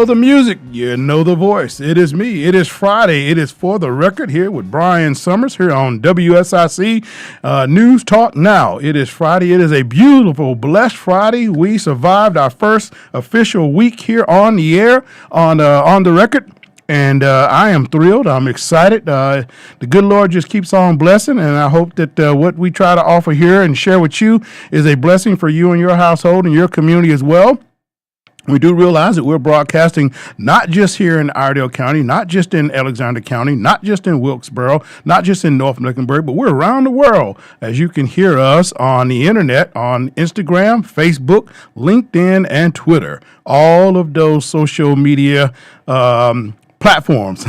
know the music, you know the voice. It is me. It is Friday. It is For the Record here with Brian Summers here on WSIC News Talk Now. It is Friday. It is a beautiful, blessed Friday. We survived our first official week here on the air on the record. And I am thrilled. I'm excited. The good Lord just keeps on blessing, and I hope that what we try to offer here and share with you is a blessing for you and your household and your community as well. We do realize that we're broadcasting not just here in Iredell County, not just in Alexander County, not just in Wilkesboro, not just in North Mecklenburg, but we're around the world. As you can hear us on the internet, on Instagram, Facebook, LinkedIn, and Twitter. All of those social media platforms.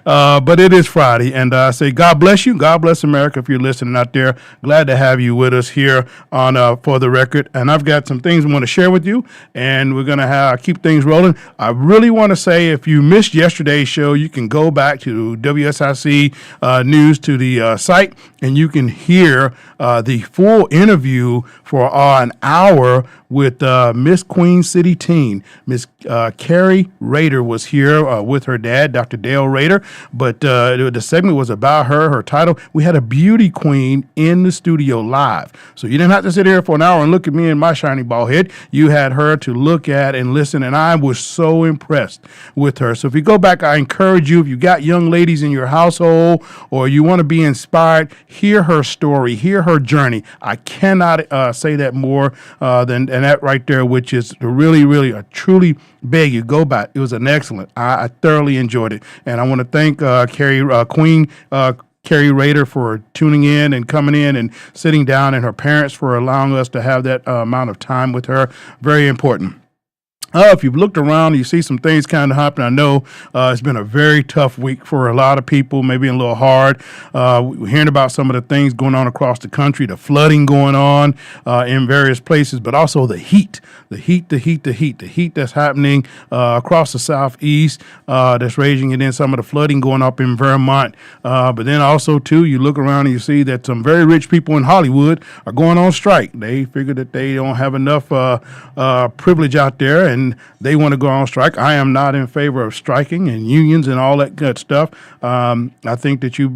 But it is Friday, and I say God bless you. God bless America if you're listening out there. Glad to have you with us here on For the Record. And I've got some things I want to share with you, and we're going to keep things rolling. I really want to say if you missed yesterday's show, you can go back to WSIC News to the site, and you can hear the full interview for an hour with Miss Queen City teen. Miss Carrie Rader was here with her dad, Dr. Dale Rader, but the segment was about her title. We had a beauty queen in the studio live. So you didn't have to sit here for an hour and look at me and my shiny bald head. You had her to look at and listen, and I was so impressed with her. So if you go back, I encourage you, if you got young ladies in your household or you want to be inspired, hear her story, hear her journey. I cannot say that more than that right there, which is really, I truly beg you, go back. It was an excellent. I thoroughly enjoyed it. And I want to thank Queen Carrie Rader for tuning in and coming in and sitting down, and her parents for allowing us to have that amount of time with her. Very important. If you've looked around, you see some things kind of happen. I know it's been a very tough week for a lot of people, maybe a little hard. We're hearing about some of the things going on across the country, the flooding going on in various places, but also the heat that's happening across the southeast that's raging, and then some of the flooding going up in Vermont. But then also, too, you look around and you see that some very rich people in Hollywood are going on strike. They figure that they don't have enough privilege out there, and they want to go on strike. I am not in favor of striking and unions and all that good stuff. I think that you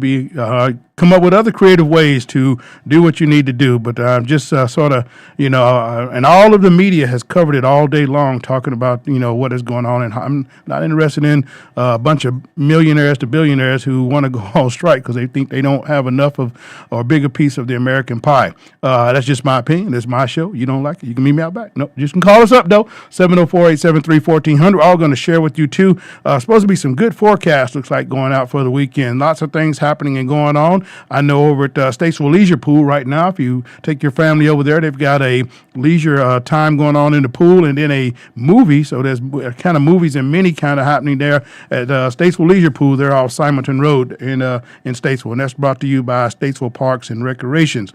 come up with other creative ways to do what you need to do. But just sort of, and all of the media has covered it all day long, talking about, what is going on. And I'm not interested in a bunch of millionaires to billionaires who want to go on strike because they think they don't have enough of or a bigger piece of the American pie. That's just my opinion. It's my show. You don't like it, you can meet me out back. No, just can call us up, though. 704-873-1400. All going to share with you, too. Supposed to be some good forecast, looks like, going out for the weekend. Lots of things happening and going on. I know over at Statesville Leisure Pool right now, if you take your family over there, they've got a leisure time going on in the pool, and then a movie. So there's kind of movies and many kind of happening there at Statesville Leisure Pool. They're off Simonton Road in Statesville, and that's brought to you by Statesville Parks and Recreations.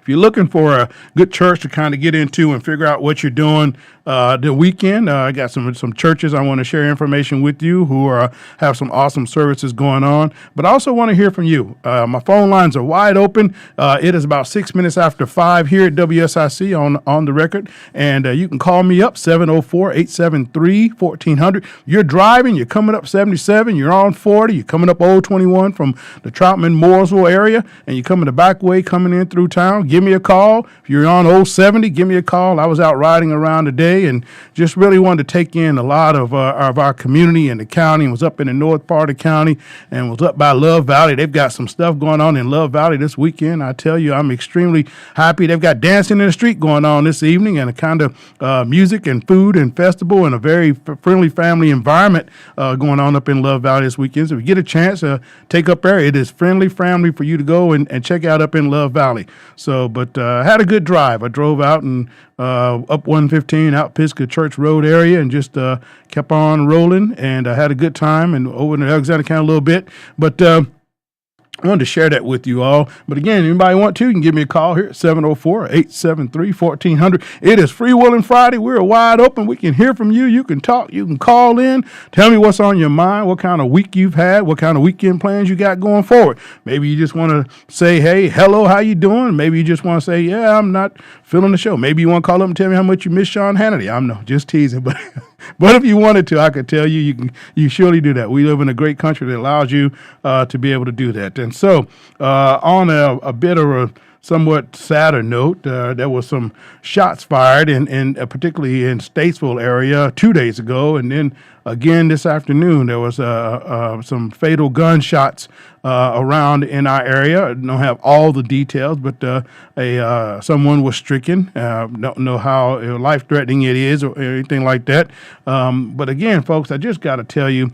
If you're looking for a good church to kind of get into and figure out what you're doing the weekend, I got some churches I want to share information with you who have some awesome services going on. But I also want to hear from you. My phone lines are wide open. It is about 6 minutes after 5 here at WSIC on the record. And you can call me up, 704-873-1400. You're driving, you're coming up 77, you're on 40, you're coming up Old 21 from the Troutman-Mooresville area, and you're coming the back way coming in through town. Give me a call. If you're on Old 70, give me a call. I was out riding around today and just really wanted to take in a lot of our community and the county. Was up in the north part of the county and was up by Love Valley. They've got some stuff going on in Love Valley this weekend. I tell you, I'm extremely happy. They've got dancing in the street going on this evening, and a kind of music and food and festival and a very friendly family environment going on up in Love Valley this weekend. So if you get a chance, take up there. It is friendly family for you to go and check out up in Love Valley. So, but I had a good drive. I drove out and up 115 out Pisgah Church Road area and just kept on rolling, and I had a good time and over in Alexander County a little bit. But I wanted to share that with you all. But again, anybody want to, you can give me a call here at 704-873-1400. It is Free Willing Friday. We're wide open. We can hear from you. You can talk. You can call in. Tell me what's on your mind, what kind of week you've had, what kind of weekend plans you got going forward. Maybe you just want to say, hey, hello, how you doing? Maybe you just want to say, yeah, I'm not feeling the show. Maybe you want to call up and tell me how much you miss Sean Hannity. I'm just teasing, but but if you wanted to, I could tell you, you surely do that. We live in a great country that allows you to be able to do that. And so on a bit of a somewhat sadder note, there was some shots fired in particularly in Statesville area 2 days ago. And then again this afternoon, there was some fatal gunshots around in our area. I don't have all the details, but someone was stricken. Don't know how life-threatening it is or anything like that. But again, folks, I just got to tell you,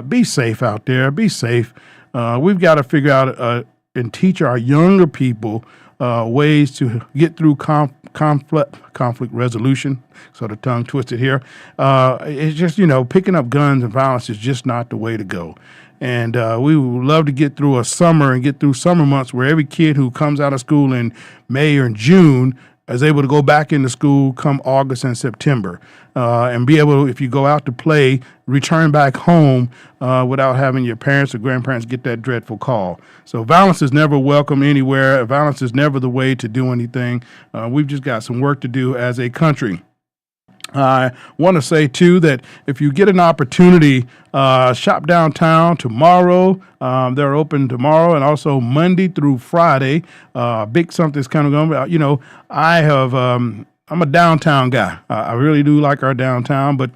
be safe out there. Be safe. We've got to figure out and teach our younger people ways to get through conflict resolution. Sort of tongue twisted here. It's just, picking up guns and violence is just not the way to go. And we would love to get through a summer and get through summer months where every kid who comes out of school in May or in June is able to go back into school come August and September and be able, if you go out to play, return back home without having your parents or grandparents get that dreadful call. So violence is never welcome anywhere. Violence is never the way to do anything. We've just got some work to do as a country. I want to say, too, that if you get an opportunity, shop downtown tomorrow. They're open tomorrow and also Monday through Friday. Big something's kind of going on. I'm a downtown guy. I really do like our downtown, but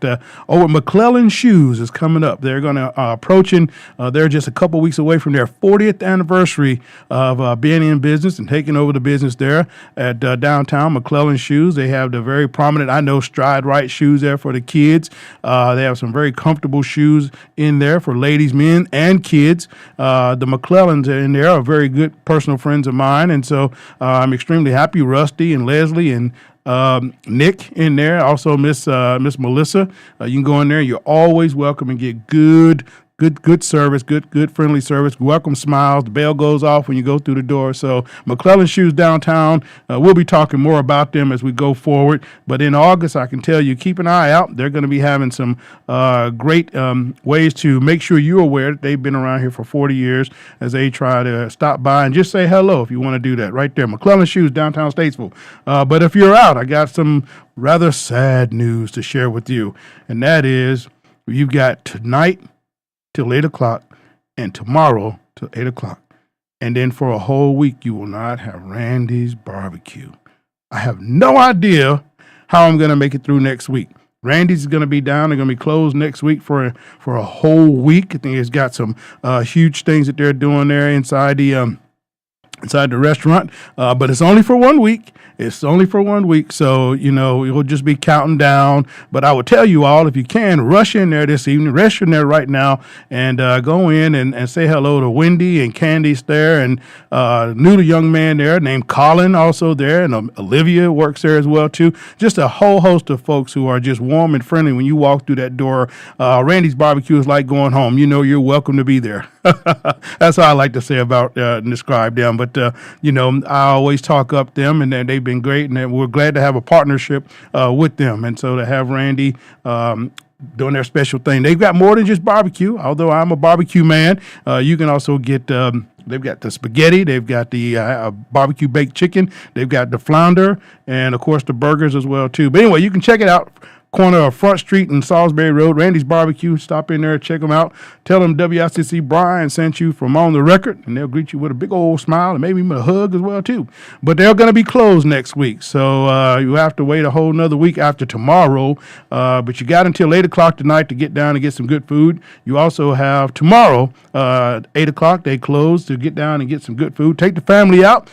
McClellan Shoes is coming up. They're going to approaching. They're just a couple weeks away from their 40th anniversary of being in business and taking over the business there at downtown McClellan Shoes. They have the very prominent, Stride Right shoes there for the kids. They have some very comfortable shoes in there for ladies, men, and kids. The McClellans in there are very good personal friends of mine, and so I'm extremely happy. Rusty and Leslie and Nick in there, also Miss Melissa. You can go in there. You're always welcome and get good service, good friendly service. Welcome smiles. The bell goes off when you go through the door. So McClellan Shoes downtown. We'll be talking more about them as we go forward. But in August, I can tell you, keep an eye out. They're going to be having some great ways to make sure you're aware that they've been around here for 40 years as they try to stop by and just say hello if you want to do that. Right there, McClellan Shoes downtown Statesville. But if you're out, I got some rather sad news to share with you, and that is you've got tonight till 8 o'clock and tomorrow till 8 o'clock. And then for a whole week, you will not have Randy's barbecue. I have no idea how I'm going to make it through next week. Randy's is going to be down. They're going to be closed next week for a whole week. I think it's got some huge things that they're doing there inside the restaurant, but it's only for 1 week. It's only for 1 week, so, you'll just be counting down. But I would tell you all, if you can, rush in there this evening, rush in there right now, and go in and say hello to Wendy and Candice there, and new young man there named Colin also there, and Olivia works there as well, too. Just a whole host of folks who are just warm and friendly when you walk through that door. Randy's barbecue is like going home. You're welcome to be there. That's how I like to say about and describe them. But, I always talk up them, and they've been great, and we're glad to have a partnership with them. And so to have Randy doing their special thing. They've got more than just barbecue, although I'm a barbecue man. You can also get they've got the spaghetti, they've got the barbecue baked chicken, they've got the flounder, and, of course, the burgers as well, too. But anyway, you can check it out. Corner of Front Street and Salisbury Road, Randy's Barbecue. Stop in there, check them out. Tell them WICC Brian sent you from On the Record, and they'll greet you with a big old smile and maybe even a hug as well, too. But they're going to be closed next week, so you have to wait a whole nother week after tomorrow. But you got until 8 o'clock tonight to get down and get some good food. You also have tomorrow, 8 o'clock, they close to get down and get some good food. Take the family out.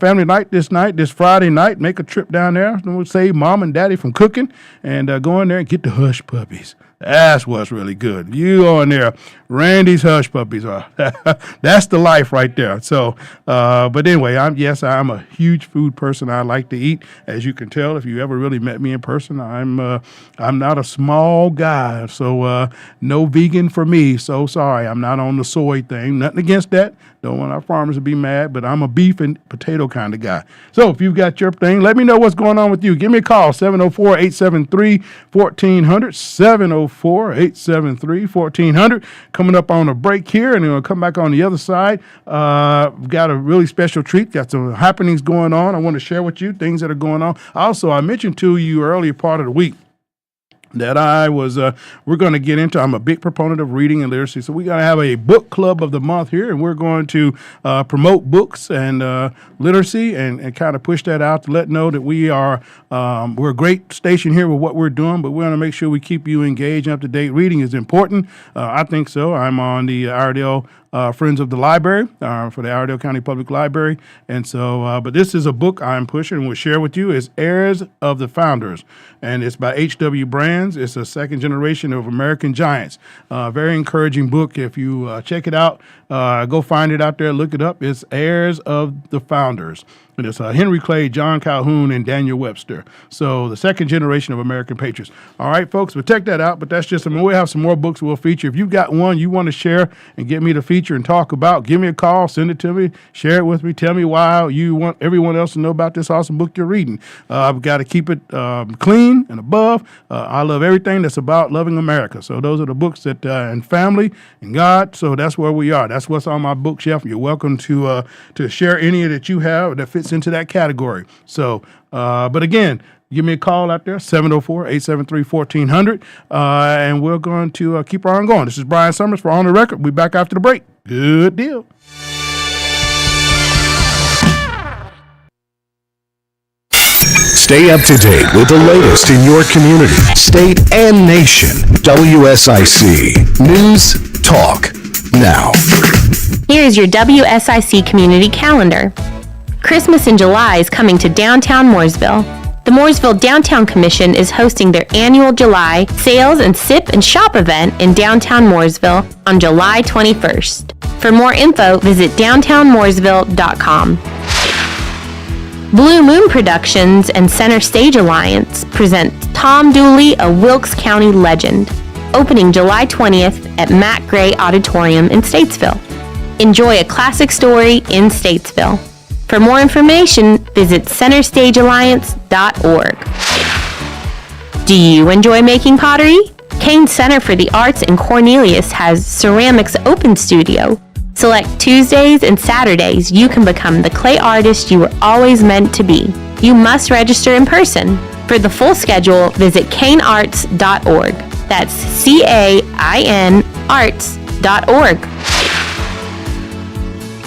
Family night, this Friday night. Make a trip down there. Save mom and daddy from cooking, and go in there and get the hush puppies. That's what's really good. You on there, Randy's Hush Puppies are. That's the life right there. So, but anyway, I'm a huge food person. I like to eat, as you can tell if you ever really met me in person. I'm not a small guy, so no vegan for me. So sorry, I'm not on the soy thing. Nothing against that. Don't want our farmers to be mad, but I'm a beef and potato kind of guy. So if you've got your thing, let me know what's going on with you. Give me a call, 704-873-1400, 704-873-1400. Coming up on a break here, and then we'll come back on the other side. We've got a really special treat. Got some happenings going on. I want to share with you things that are going on. Also, I mentioned to you earlier part of the week that we're going to get into. I'm a big proponent of reading and literacy. So we're going to have a book club of the month here, and we're going to promote books and literacy and kind of push that out to let know that we're a great station here with what we're doing, but we want to make sure we keep you engaged and up to date. Reading is important. I think so. I'm on the Iredell Friends of the Library for the Iredell County Public Library. And so, but this is a book I'm pushing and will share with you. It's Heirs of the Founders, and it's by H.W. Brands. It's a second generation of American giants. Very encouraging book. If you check it out, go find it out there, look it up. It's Heirs of the Founders. And it's Henry Clay, John Calhoun, and Daniel Webster. So the second generation of American patriots. All right, folks, we'll check that out. But that's just, we'll have some more books we'll feature. If you've got one you want to share and get me to feature and talk about, give me a call, send it to me, share it with me, tell me why you want everyone else to know about this awesome book you're reading. I've got to keep it clean and above. I love everything that's about loving America. So those are the books that, and family and God. So that's where we are. That's what's on my bookshelf. You're welcome to share any that you have that fits into that category. So, but again, give me a call out there, 704-873-1400, and we're going to keep on going. This is Brian Summers for On the Record. We'll be back after the break. Good deal. Stay up to date with the latest in your community, state, and nation. WSIC News Talk Now. Here is your WSIC community calendar. Christmas in July is coming to downtown Mooresville. The Mooresville Downtown Commission is hosting their annual July Sales and Sip and Shop event in downtown Mooresville on July 21st. For more info, visit downtownmooresville.com. Blue Moon Productions and Center Stage Alliance present Tom Dooley, a Wilkes County legend, opening July 20th at Matt Gray Auditorium in Statesville. Enjoy a classic story in Statesville. For more information, visit centerstagealliance.org. Do you enjoy making pottery? Kane Center for the Arts in Cornelius has Ceramics Open Studio. Select Tuesdays and Saturdays, you can become the clay artist you were always meant to be. You must register in person. For the full schedule, visit canearts.org. That's CAIN arts.org.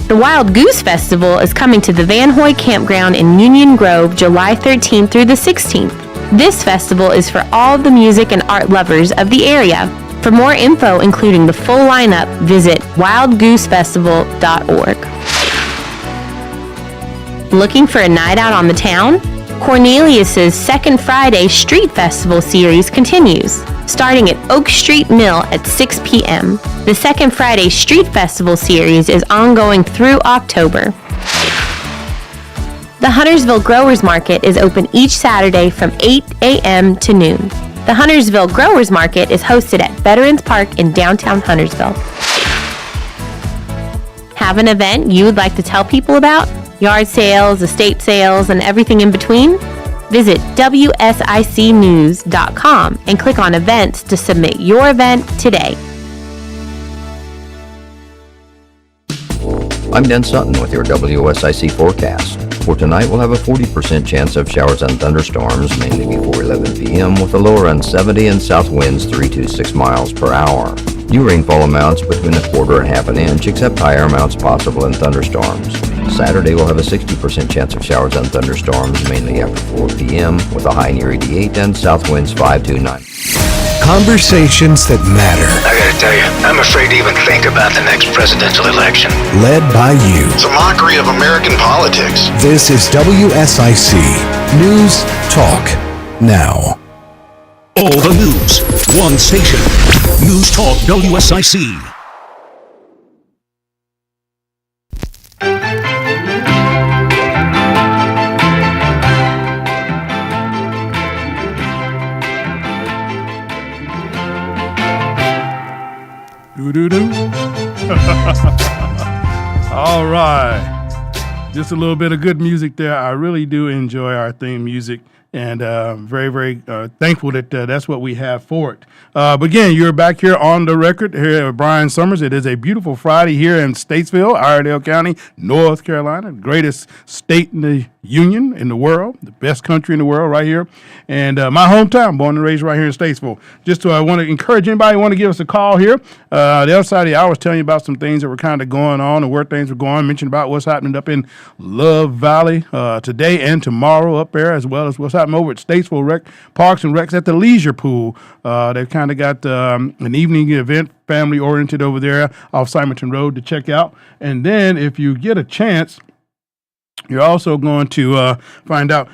The Wild Goose Festival is coming to the Van Hoy Campground in Union Grove July 13th through the 16th. This festival is for all of the music and art lovers of the area. For more info, including the full lineup, visit wildgoosefestival.org. Looking for a night out on the town? Cornelius's Second Friday Street Festival series continues, starting at Oak Street Mill at 6 p.m. The Second Friday Street Festival series is ongoing through October. The Huntersville Growers Market is open each Saturday from 8 a.m. to noon. The Huntersville Growers Market is hosted at Veterans Park in downtown Huntersville. Have an event you would like to tell people about? Yard sales, estate sales, and everything in between? Visit WSICnews.com and click on events to submit your event today. I'm Dan Sutton with your WSIC forecast. For tonight, we'll have a 40% chance of showers and thunderstorms, mainly before 11 p.m., with a lower around 70 and south winds 3 to 6 miles per hour. New rainfall amounts between a quarter and half an inch, except higher amounts possible in thunderstorms. Saturday, we'll have a 60% chance of showers and thunderstorms, mainly after 4 p.m., with a high near 88 and south winds 5 to 9. Conversations that matter. I gotta tell you, I'm afraid to even think about the next presidential election. Led by you. It's a mockery of American politics. This is WSIC News Talk Now. All the news, one station. News Talk WSIC. Do-do-do. All right. Just a little bit of good music there. I really do enjoy our theme music, and very, very thankful that that's what we have for it. But again, you're back here on the record here with Brian Summers. It is a beautiful Friday here in Statesville, Iredell County, North Carolina, the greatest state in the union, in the world, the best country in the world right here. And my hometown, born and raised right here in Statesville. Just I want to encourage anybody who want to give us a call here. The other side of the hour, I was telling you about some things that were kind of going on and where things were going, mentioned about what's happening up in Love Valley today and tomorrow up there, as well as what's happening over at Statesville Parks and Recs at the Leisure Pool. They've kind of got an evening event, family oriented over there off Simonton Road to check out. And then if you get a chance, you're also going to find out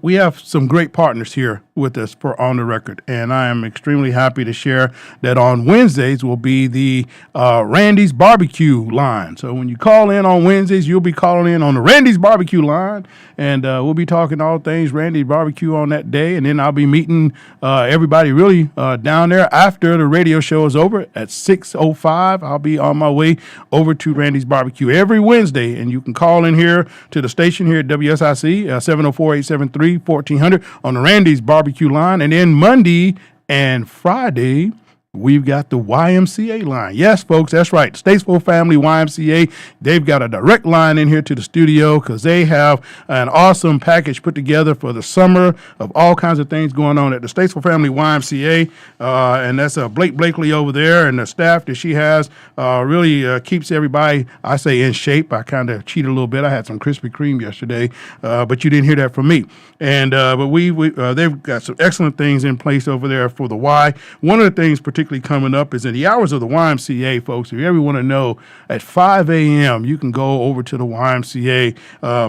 we have some great partners here with us for On the Record, and I am extremely happy to share that on Wednesdays will be the Randy's Barbecue line. So when you call in on Wednesdays, you'll be calling in on the Randy's Barbecue line, and we'll be talking all things Randy's Barbecue on that day, and then I'll be meeting everybody really down there after the radio show is over at 6:05. I'll be on my way over to Randy's Barbecue every Wednesday, and you can call in here to the station here at WSIC, 704-873-1400 on the Randy's Barbecue line. And then Monday and Friday, we've got the YMCA line. Yes, folks, that's right. Statesville Family YMCA. They've got a direct line in here to the studio because they have an awesome package put together for the summer of all kinds of things going on at the Statesville Family YMCA. And that's Blake Blakely over there, and the staff that she has really keeps everybody, I say, in shape. I kind of cheated a little bit. I had some Krispy Kreme yesterday, but you didn't hear that from me. And but they've got some excellent things in place over there for the Y. One of the things particularly coming up is in the hours of the YMCA, folks. If you ever want to know, at 5 a.m., you can go over to the YMCA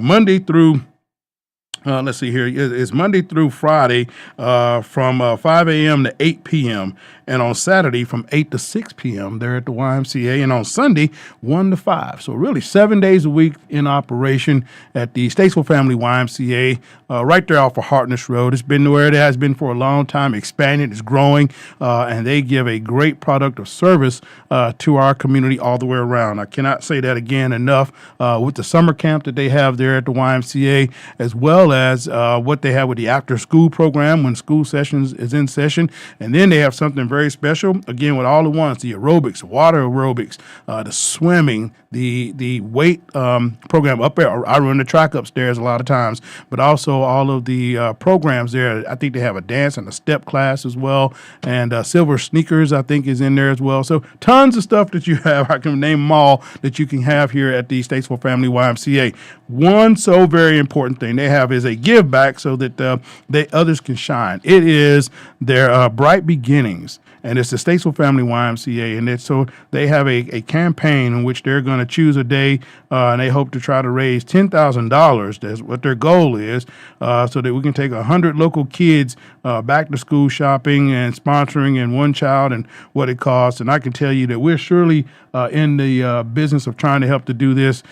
Monday through let's see here. It's Monday through Friday from 5 a.m. to 8 p.m. And on Saturday from 8 to 6 p.m. They're at the YMCA. And on Sunday, 1 to 5. So really 7 days a week in operation at the Statesville Family YMCA right there off of Hartness Road. It's been where it has been for a long time, expanding, it's growing, and they give a great product of service to our community all the way around. I cannot say that again enough with the summer camp that they have there at the YMCA, as well as what they have with the after-school program when school sessions is in session. And then they have something very special, again, with all the ones, the aerobics, water aerobics, the swimming, the weight program up there. I run the track upstairs a lot of times, but also all of the programs there. I think they have a dance and a step class as well, and Silver Sneakers, I think, is in there as well. So tons of stuff that you have. I can name them all that you can have here at the Statesville Family YMCA. One so very important thing they have is a give back so that others can shine. It is their Bright Beginnings. And it's the Statesville Family YMCA, and so they have a campaign in which they're going to choose a day, and they hope to try to raise $10,000. That's what their goal is, so that we can take 100 local kids back to school shopping and sponsoring and one child and what it costs. And I can tell you that we're surely in the business of trying to help to do this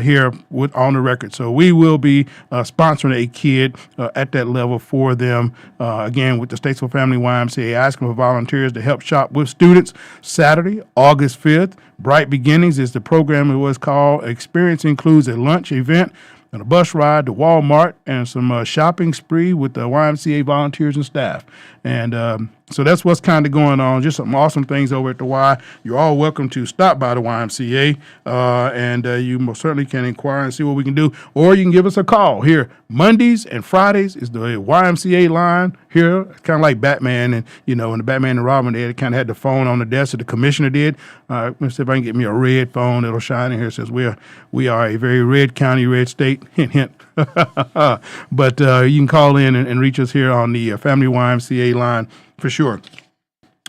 here on the record. So we will be sponsoring a kid at that level for them, again, with the Statesville Family YMCA, asking for volunteers to help shop with students. Saturday, August 5th, Bright Beginnings is the program. It was called. Experience includes a lunch event and a bus ride to Walmart and some shopping spree with the YMCA volunteers and staff. And so that's what's kind of going on. Just some awesome things over at the Y. You're all welcome to stop by the YMCA, and you most certainly can inquire and see what we can do. Or you can give us a call here. Mondays and Fridays is the YMCA line here. It's kind of like Batman, and in the Batman and Robin, they kind of had the phone on the desk that the commissioner did. Let's see if I can get me a red phone. It'll shine in here. It says we are a very red county, red state. Hint, hint. But you can call in and reach us here on the Family YMCA line for sure.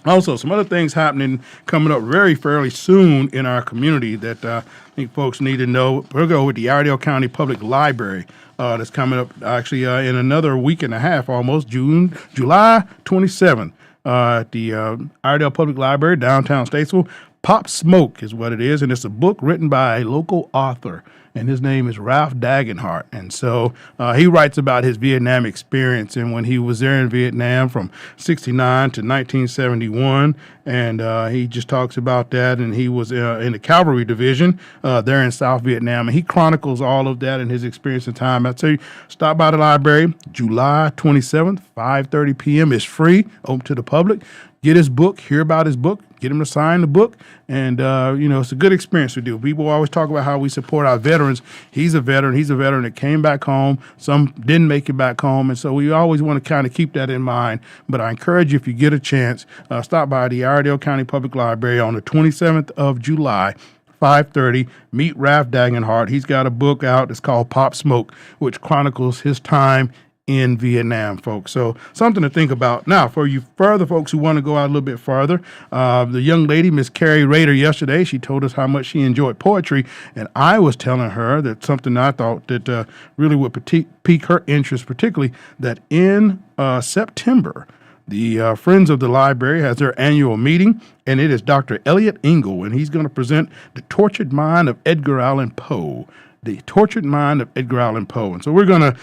Also, some other things happening coming up fairly soon in our community that I think folks need to know. We'll go with the Iredell County Public Library that's coming up actually in another week and a half, almost July 27th at the Iredell Public Library, downtown Statesville. Pop Smoke is what it is, and it's a book written by a local author, and his name is Ralph Dagenhart. And so he writes about his Vietnam experience and when he was there in Vietnam from 69 to 1971. And he just talks about that. And he was in the Cavalry Division there in South Vietnam. And he chronicles all of that and his experience and time. I tell you, stop by the library July 27th, 5:30 p.m. It's free, open to the public. Get his book, hear about his book, get him to sign the book. And, it's a good experience to do. People always talk about how we support our veterans. He's a veteran. He's a veteran that came back home. Some didn't make it back home. And so we always want to kind of keep that in mind. But I encourage you, if you get a chance, stop by the Iredell County Public Library on the 27th of July. 5:30, meet Ralph Dagenhart. He's got a book out. It's called Pop Smoke, which chronicles his time in Vietnam, folks. So something to think about. Now, for you further folks who want to go out a little bit further, the young lady, Miss Carrie Rader, yesterday, she told us how much she enjoyed poetry, and I was telling her that something I thought that really would pique her interest, particularly that in September, the Friends of the Library has their annual meeting, and it is Dr. Elliot Engel, and he's going to present The Tortured Mind of Edgar Allan Poe. The Tortured Mind of Edgar Allan Poe. And so we're going to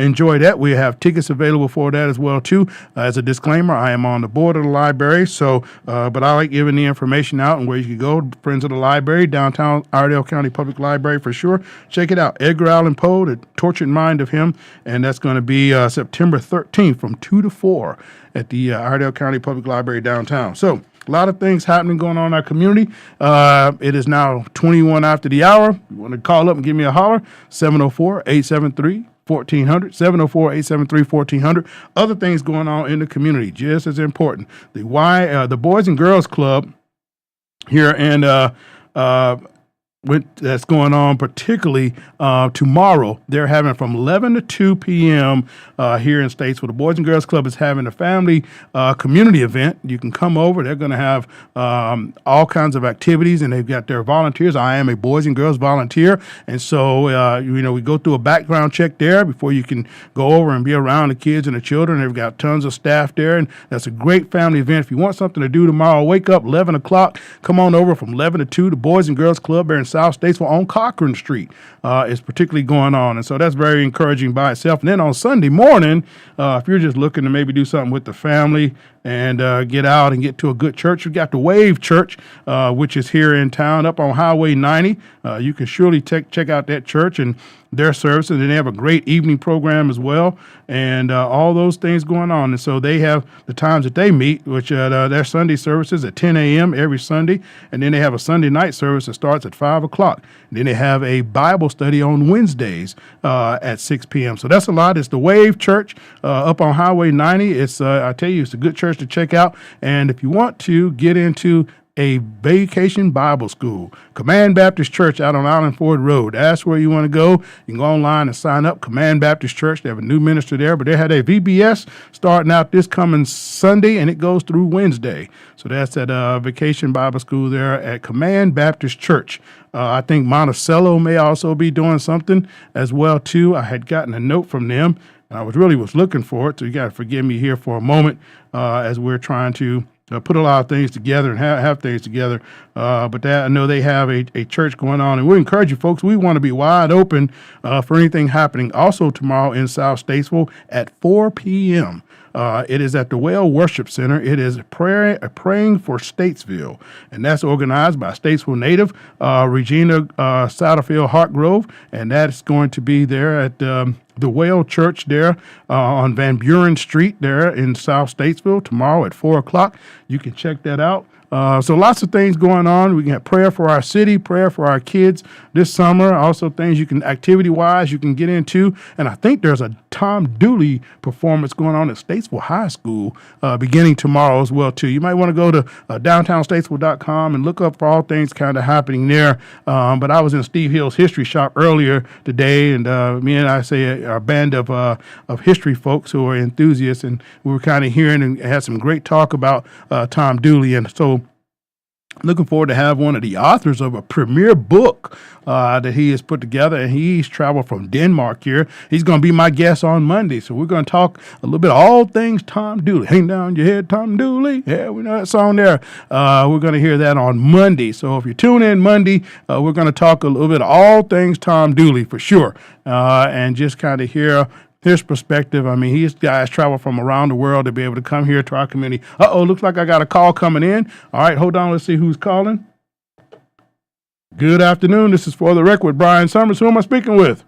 enjoy that. We have tickets available for that as well, too. As a disclaimer, I am on the board of the library, so but I like giving the information out and where you can go. Friends of the Library, downtown Iredell County Public Library for sure. Check it out. Edgar Allan Poe, The Tortured Mind of Him, and that's going to be September 13th from 2 to 4 at the Iredell County Public Library downtown. So a lot of things happening going on in our community. It is now 21 after the hour. You want to call up and give me a holler, 704-873-1400, 704-873-1400. Other things going on in the community, just as important. The Boys and Girls Club here and that's going on, particularly tomorrow. They're having from 11 to 2 p.m. Here in Statesville. The Boys and Girls Club is having a family community event. You can come over. They're going to have all kinds of activities, and they've got their volunteers. I am a Boys and Girls volunteer, and so we go through a background check there before you can go over and be around the kids and the children. They've got tons of staff there, and that's a great family event. If you want something to do tomorrow, wake up 11 o'clock. Come on over from 11 to 2. The Boys and Girls Club there in South Statesville on Cochran Street is particularly going on. And so that's very encouraging by itself. And then on Sunday morning, if you're just looking to maybe do something with the family and get out and get to a good church, we've got the Wave Church, which is here in town up on Highway 90. You can surely check out that church and their services, and they have a great evening program as well, and all those things going on. And so they have the times that they meet, which their Sunday services at 10 a.m. every Sunday, and then they have a Sunday night service that starts at 5 o'clock. And then they have a Bible study on Wednesdays at 6 p.m. So that's a lot. It's the Wave Church up on Highway 90. It's I tell you, it's a good church to check out. And if you want to get into a vacation Bible school, Command Baptist Church out on Island Ford Road. That's where you want to go. You can go online and sign up. Command Baptist Church. They have a new minister there, but they had a VBS starting out this coming Sunday, and it goes through Wednesday. So that's at Vacation Bible School there at Command Baptist Church. I think Monticello may also be doing something as well, too. I had gotten a note from them, and I was looking for it, so you got to forgive me here for a moment as we're trying to put a lot of things together and have things together. But that, I know they have a church going on, and we encourage you folks. We want to be wide open for anything happening. Also tomorrow in South Statesville at 4 p.m. It is at the Well Worship Center. It is praying for Statesville, and that's organized by Statesville native Regina Satterfield Hartgrove, and that's going to be there at the Well Church there on Van Buren Street there in South Statesville tomorrow at 4 o'clock. You can check that out. So lots of things going on. We can have prayer for our city, prayer for our kids this summer. Also things you can, activity-wise, you can get into. And I think there's a Tom Dooley performance going on at Statesville High School beginning tomorrow as well, too. You might want to go to downtownstatesville.com and look up for all things kind of happening there. But I was in Steve Hill's history shop earlier today, and me and I say our band of history folks who are enthusiasts, and we were kind of hearing and had some great talk about Tom Dooley. And so looking forward to have one of the authors of a premier book that he has put together, and he's traveled from Denmark here. He's going to be my guest on Monday, so we're going to talk a little bit of all things Tom Dooley. Hang down your head, Tom Dooley. Yeah, we know that song there. We're going to hear that on Monday. So if you tune in Monday, we're going to talk a little bit of all things Tom Dooley for sure, and just kind of hear his perspective. I mean, these guys travel from around the world to be able to come here to our community. Looks like I got a call coming in. All right, hold on. Let's see who's calling. Good afternoon. This is For the Record with Brian Summers. Who am I speaking with?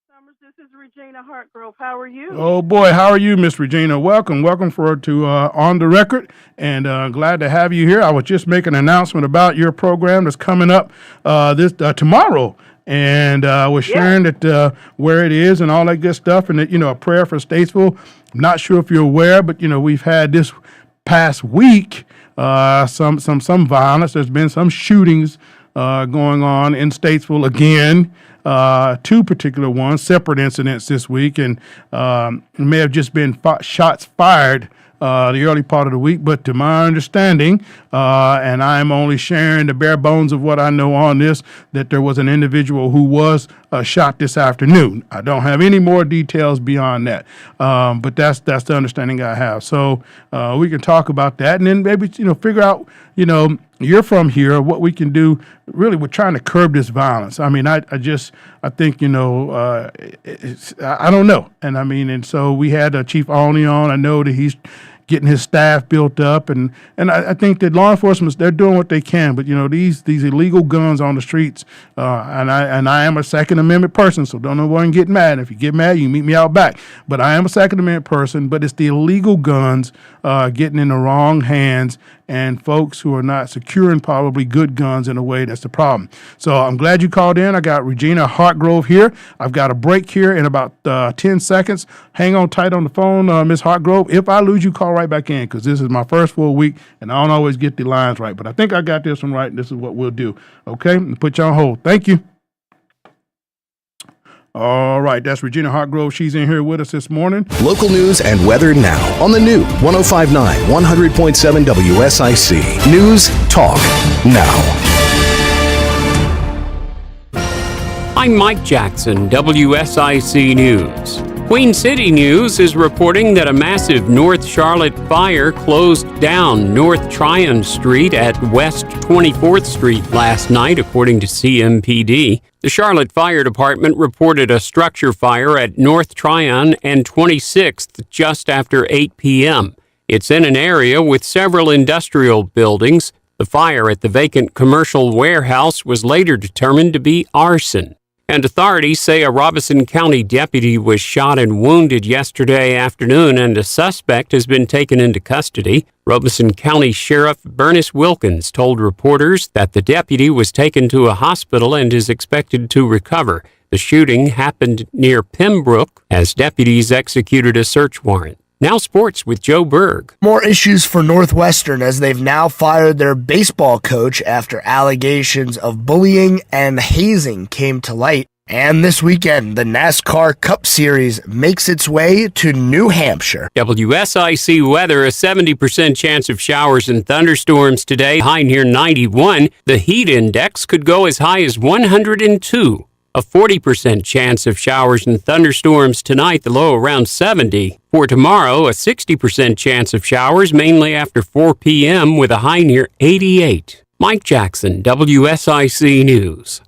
Summers, this is Regina Hartgrove. How are you? Oh, boy. How are you, Miss Regina? Welcome to On the Record, and glad to have you here. I was just making an announcement about your program that's coming up tomorrow. And we're sharing that where it is and all that good stuff, and that, a prayer for Statesville. I'm not sure if you're aware, but we've had this past week some violence. There's been some shootings going on in Statesville again. Two particular ones, separate incidents this week, and it may have just been shots fired the early part of the week, but to my understanding, and I'm only sharing the bare bones of what I know on this, that there was an individual who was shot this afternoon. I don't have any more details beyond that, but that's the understanding I have. So we can talk about that, and then maybe figure out you're from here, what we can do. Really, we're trying to curb this violence. I mean, I think I don't know, and so we had Chief Olney on. I know that he's getting his staff built up, and I think that law enforcement, they're doing what they can, but these illegal guns on the streets, and I am a Second Amendment person, so don't nobody get mad. If you get mad, you can meet me out back. But I am a Second Amendment person, but it's the illegal guns getting in the wrong hands, and folks who are not securing probably good guns in a way. That's the problem. So I'm glad you called in. I got Regina Hartgrove here. I've got a break here in about 10 seconds. Hang on tight on the phone, Ms. Hartgrove. If I lose you, call right back in, because this is my first full week, and I don't always get the lines right. But I think I got this one right, and this is what we'll do. Okay? Put you on hold. Thank you. All right, that's Regina Hartgrove. She's in here with us this morning. Local news and weather now on the new 105.9, 100.7 WSIC. News, talk, now. I'm Mike Jackson, WSIC News. Queen City News is reporting that a massive North Charlotte fire closed down North Tryon Street at West 24th Street last night, according to CMPD. The Charlotte Fire Department reported a structure fire at North Tryon and 26th just after 8 p.m. It's in an area with several industrial buildings. The fire at the vacant commercial warehouse was later determined to be arson. And authorities say a Robeson County deputy was shot and wounded yesterday afternoon, and a suspect has been taken into custody. Robeson County Sheriff Bernice Wilkins told reporters that the deputy was taken to a hospital and is expected to recover. The shooting happened near Pembroke as deputies executed a search warrant. Now sports with Joe Berg. More issues for Northwestern as they've now fired their baseball coach after allegations of bullying and hazing came to light. And this weekend, the NASCAR Cup Series makes its way to New Hampshire. WSIC weather, a 70% chance of showers and thunderstorms today, high near 91. The heat index could go as high as 102. A 40% chance of showers and thunderstorms tonight, the low around 70. For tomorrow, a 60% chance of showers, mainly after 4 p.m. with a high near 88. Mike Jackson, WSIC News.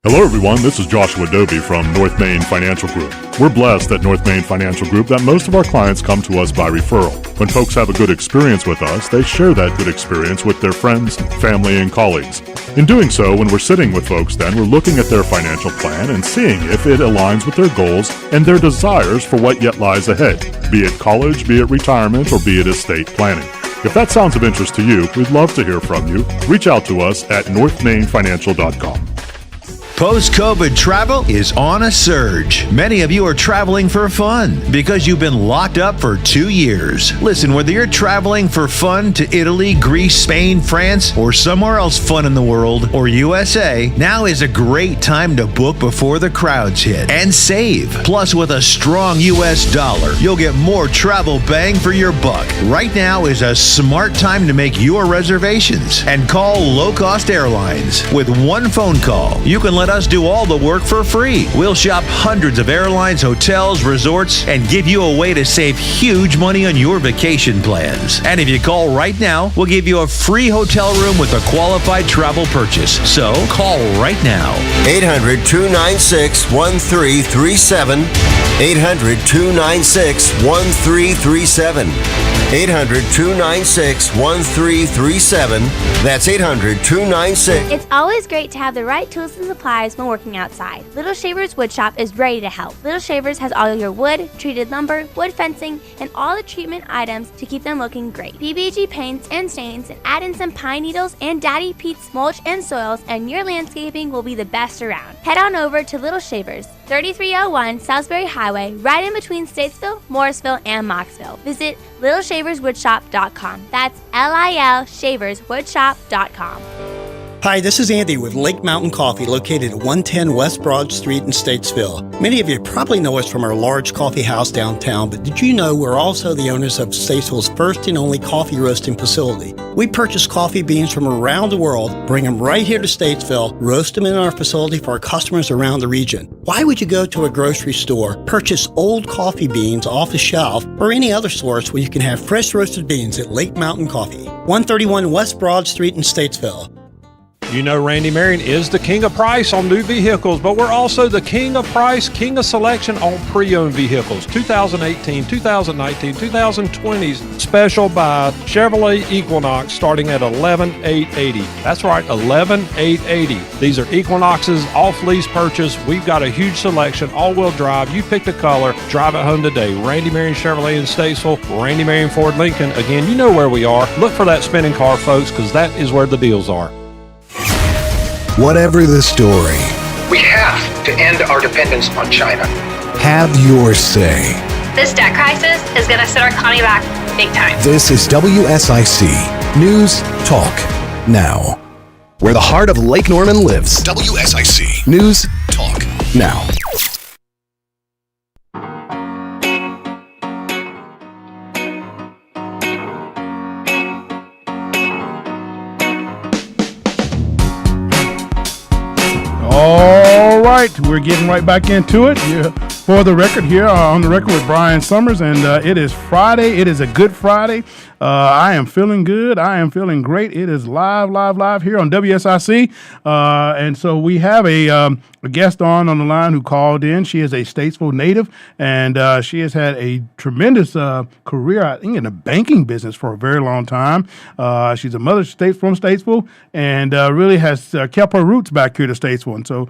Hello everyone, this is Joshua Dobie from North Main Financial Group. We're blessed at North Main Financial Group that most of our clients come to us by referral. When folks have a good experience with us, they share that good experience with their friends, family, and colleagues. In doing so, when we're sitting with folks then, we're looking at their financial plan and seeing if it aligns with their goals and their desires for what yet lies ahead, be it college, be it retirement, or be it estate planning. If that sounds of interest to you, we'd love to hear from you. Reach out to us at northmainfinancial.com. Post-COVID travel is on a surge. Many of you are traveling for fun because you've been locked up for 2 years. Listen, whether you're traveling for fun to Italy, Greece, Spain, France, or somewhere else fun in the world, or USA, now is a great time to book before the crowds hit and save. Plus, with a strong U.S. dollar, you'll get more travel bang for your buck. Right now is a smart time to make your reservations and call low-cost airlines. With one phone call, you can let us do all the work for free. We'll shop hundreds of airlines, hotels, resorts, and give you a way to save huge money on your vacation plans. And if you call right now, we'll give you a free hotel room with a qualified travel purchase. So call right now. 800-296-1337. 800-296-1337. 800-296-1337. That's 800-296. It's always great to have the right tools and supplies when working outside. Little Shavers Woodshop is ready to help. Little Shavers has all your wood, treated lumber, wood fencing, and all the treatment items to keep them looking great. PBG paints and stains, and add in some pine needles and Daddy Pete's mulch and soils, and your landscaping will be the best around. Head on over to Little Shavers, 3301 Salisbury Highway, right in between Statesville, Morrisville, and Moxville. Visit littleshaverswoodshop.com. That's LILShaverswoodshop.com. Hi, this is Andy with Lake Mountain Coffee, located at 110 West Broad Street in Statesville. Many of you probably know us from our large coffee house downtown, but did you know we're also the owners of Statesville's first and only coffee roasting facility? We purchase coffee beans from around the world, bring them right here to Statesville, roast them in our facility for our customers around the region. Why would you go to a grocery store, purchase old coffee beans off the shelf, or any other source where you can have fresh roasted beans at Lake Mountain Coffee? 131 West Broad Street in Statesville. You know Randy Marion is the king of price on new vehicles, but we're also the king of price, king of selection on pre-owned vehicles. 2018, 2019, 2020's special buy Chevrolet Equinox starting at $11,880. That's right, $11,880. These are Equinoxes, off-lease purchase. We've got a huge selection, all-wheel drive. You pick the color, drive it home today. Randy Marion Chevrolet in Statesville, Randy Marion Ford Lincoln. Again, you know where we are. Look for that spinning car, folks, because that is where the deals are. Whatever the story, We have to end our dependence on China. have your say. This debt crisis is going to set our economy back big time. This is WSIC News Talk Now, where the heart of Lake Norman lives. WSIC News Talk Now. All right, we're getting right back into it. For the record here, on the record with Brian Summers, and it is Friday. It is a good Friday. I am feeling good. I am feeling great. It is live here on WSIC. And so we have a guest on the line who called in. She is a Statesville native, and she has had a tremendous career, I think, in the banking business for a very long time. She's a mother from Statesville, and really has kept her roots back here to Statesville. And so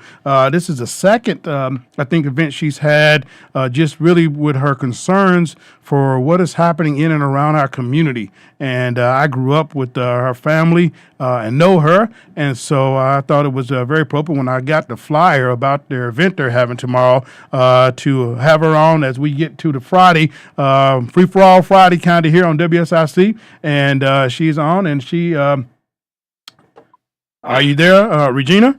this is the second, I think, event she's had just really with her concerns for what is happening in and around our community. And I grew up with her family and know her, and so I thought it was very appropriate when I got the flyer about their event they're having tomorrow to have her on as we get to the Friday, Free for All Friday kind of here on WSIC. And she's on, and she, are you there, Regina?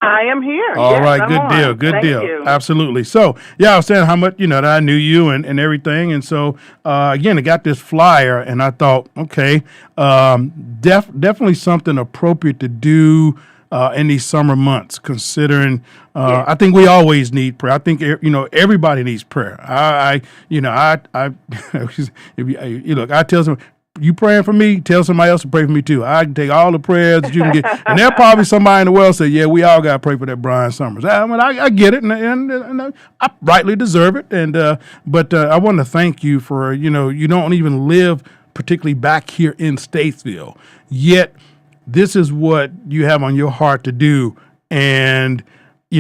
I am here. All yes, right, I'm good on. deal, good Thank deal. you. Absolutely. So, yeah, I was saying how much, that I knew you and everything. And so, again, I got this flyer, and I thought, okay, definitely something appropriate to do in these summer months, considering I think we always need prayer. I think, everybody needs prayer. If you look, I tell someone, you praying for me, tell somebody else to pray for me too. I can take all the prayers that you can get. And there'll probably somebody in the world say, yeah, we all got to pray for that Brian Summers. I get it, and I rightly deserve it. And but I want to thank you for, you don't even live particularly back here in Statesville, yet this is what you have on your heart to do. And, I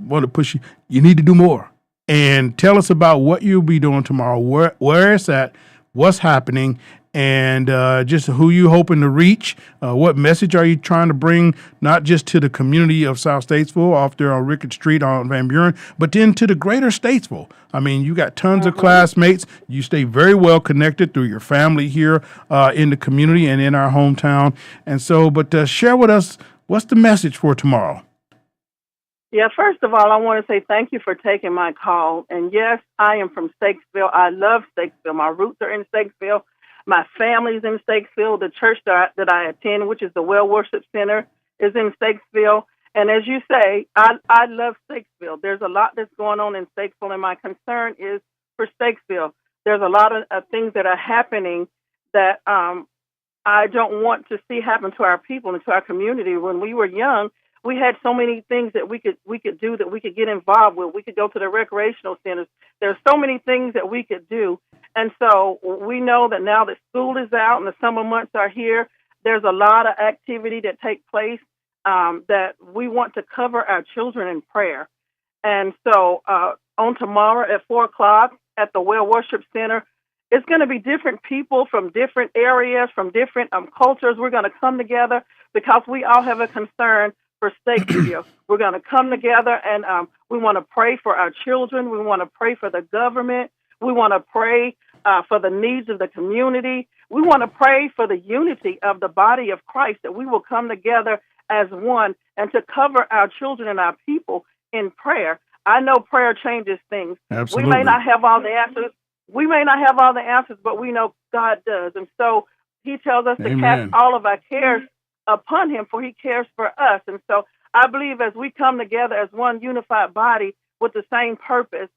want to push you. You need to do more. and tell us about what you'll be doing tomorrow, where it's at, what's happening, and just who you hoping to reach. What message are you trying to bring, not just to the community of South Statesville off there on Rickett Street on Van Buren, but then to the greater Statesville. I mean, you got tons of classmates. You stay very well connected through your family here in the community and in our hometown. And so, but share with us, what's the message for tomorrow? Yeah, first of all, I want to say thank you for taking my call. And yes, I am from Statesville. I love Statesville. My roots are in Statesville. My family's in Statesville. The church that I attend, which is the Well Worship Center, is in Statesville. And as you say, I love Statesville. There's a lot that's going on in Statesville, and my concern is for Statesville. There's a lot of things that are happening that I don't want to see happen to our people and to our community. When we were young, we had so many things that we could do, that we could get involved with. We could go to the recreational centers. There's so many things that we could do. And so we know that now that school is out and the summer months are here, there's a lot of activity that takes place that we want to cover our children in prayer. And so on tomorrow at 4 o'clock at the Well Worship Center, it's going to be different people from different areas, from different cultures. We're going to come together because we all have a concern for Statesville. We're going to come together and we want to pray for our children. We want to pray for the government. We want to pray for the needs of the community. We want to pray for the unity of the body of Christ, that we will come together as one and to cover our children and our people in prayer. I know prayer changes things. Absolutely. We may not have all the answers. We may not have all the answers, but we know God does. And so he tells us to cast all of our cares upon him, for he cares for us. And so I believe as we come together as one unified body with the same purpose,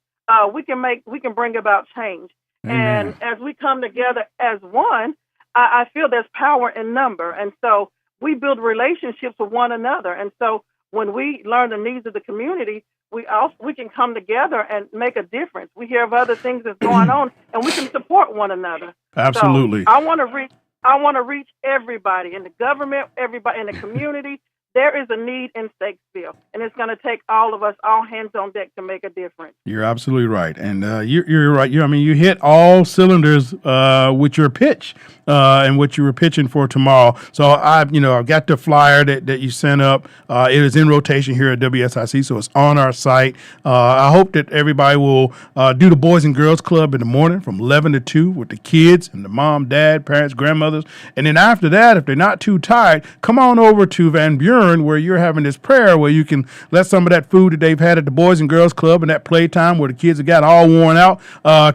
we can bring about change. Amen. And as we come together as one, I feel there's power in number. And so we build relationships with one another. And so when we learn the needs of the community, we can come together and make a difference. We hear of other things that's going on, and we can support one another. Absolutely. So I want to reach everybody in the government, everybody in the community. There is a need in Statesville, and it's going to take all of us, all hands on deck, to make a difference. You're absolutely right, and you're right. You hit all cylinders with your pitch and what you were pitching for tomorrow. So I've got the flyer that you sent up. It is in rotation here at WSIC, so it's on our site. I hope that everybody will do the Boys and Girls Club in the morning from 11 to 2 with the kids and the mom, dad, parents, grandmothers, and then after that, if they're not too tired, come on over to Van Buren, where you're having this prayer where you can let some of that food that they've had at the Boys and Girls Club and that playtime where the kids have got all worn out,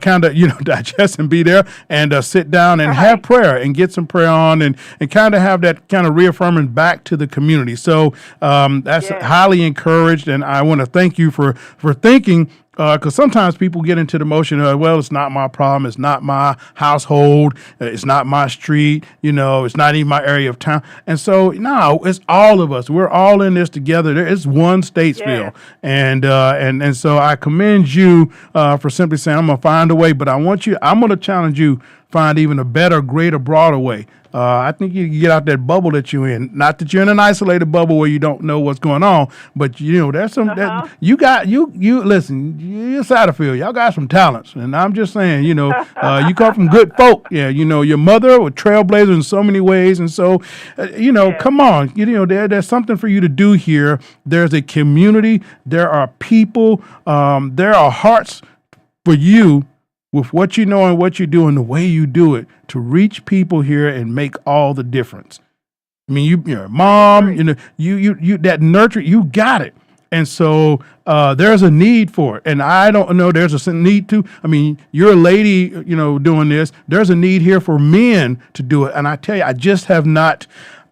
kind of, digest and be there and sit down and have prayer and get some prayer on and kind of have that kind of reaffirming back to the community. So that's highly encouraged, and I want to thank you for thinking. Because sometimes people get into the motion of, well, it's not my problem, it's not my household, it's not my street, it's not even my area of town. And so, no, it's all of us. We're all in this together. There is one Statesville. And so I commend you for simply saying, I'm going to find a way, but I'm going to challenge you, find even a better, greater, broader way. I think you get out that bubble that you're in. Not that you're in an isolated bubble where you don't know what's going on, but there's some that you got. You listen. You're Satterfield. Y'all got some talents, and I'm just saying. You come from good folk. Yeah. Your mother was trailblazer in so many ways, and so come on. There's something for you to do here. There's a community. There are people. There are hearts for you. With what you know and what you do and the way you do it to reach people here and make all the difference. I mean, you're a mom, you that nurture, you got it. And so there's a need for it. And I don't know, there's a need to, you're a lady, doing this. There's a need here for men to do it. And I tell you, I just I've not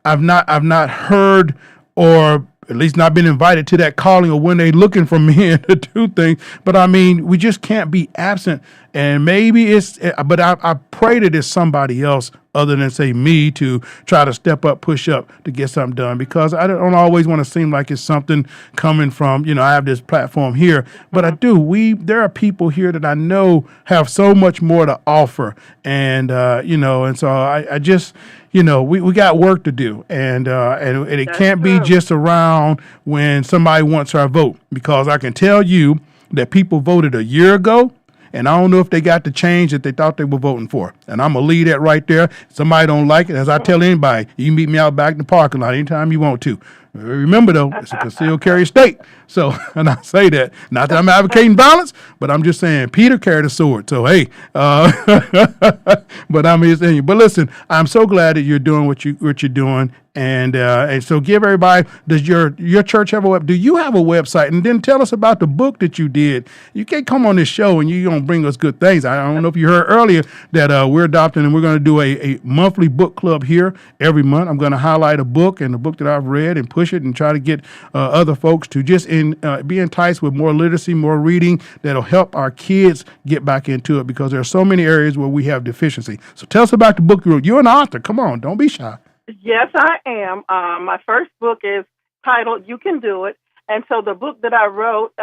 heard, or at least not been invited to that calling of when they're looking for men to do things. But we just can't be absent. And maybe but I pray that it's somebody else other than, say, me to try to step up, push up to get something done, because I don't always want to seem like it's something coming from, I have this platform here, but I do. There are people here that I know have so much more to offer. And, and so I just, we got work to do, and it can't be just around when somebody wants our vote, because I can tell you that people voted a year ago. And I don't know if they got the change that they thought they were voting for. And I'm going to leave that right there. Somebody don't like it. As I tell anybody, you can meet me out back in the parking lot anytime you want to. Remember, though, it's a concealed carry state. So, and I say that, not that I'm advocating violence, but I'm just saying Peter carried a sword. So, hey, but I'm just saying. But listen, I'm so glad that you're doing what you're doing. And so give everybody, does your church have a web? Do you have a website? And then tell us about the book that you did. You can't come on this show and you don't bring us good things. I don't know if you heard earlier that we're adopting and we're going to do a monthly book club here every month. I'm going to highlight a book and the book that I've read and push it and try to get other folks to just be enticed with more literacy, more reading that'll help our kids get back into it because there are so many areas where we have deficiency. So tell us about the book you wrote. You're an author. Come on, don't be shy. Yes, I am. My first book is titled You Can Do It. And so the book that I wrote,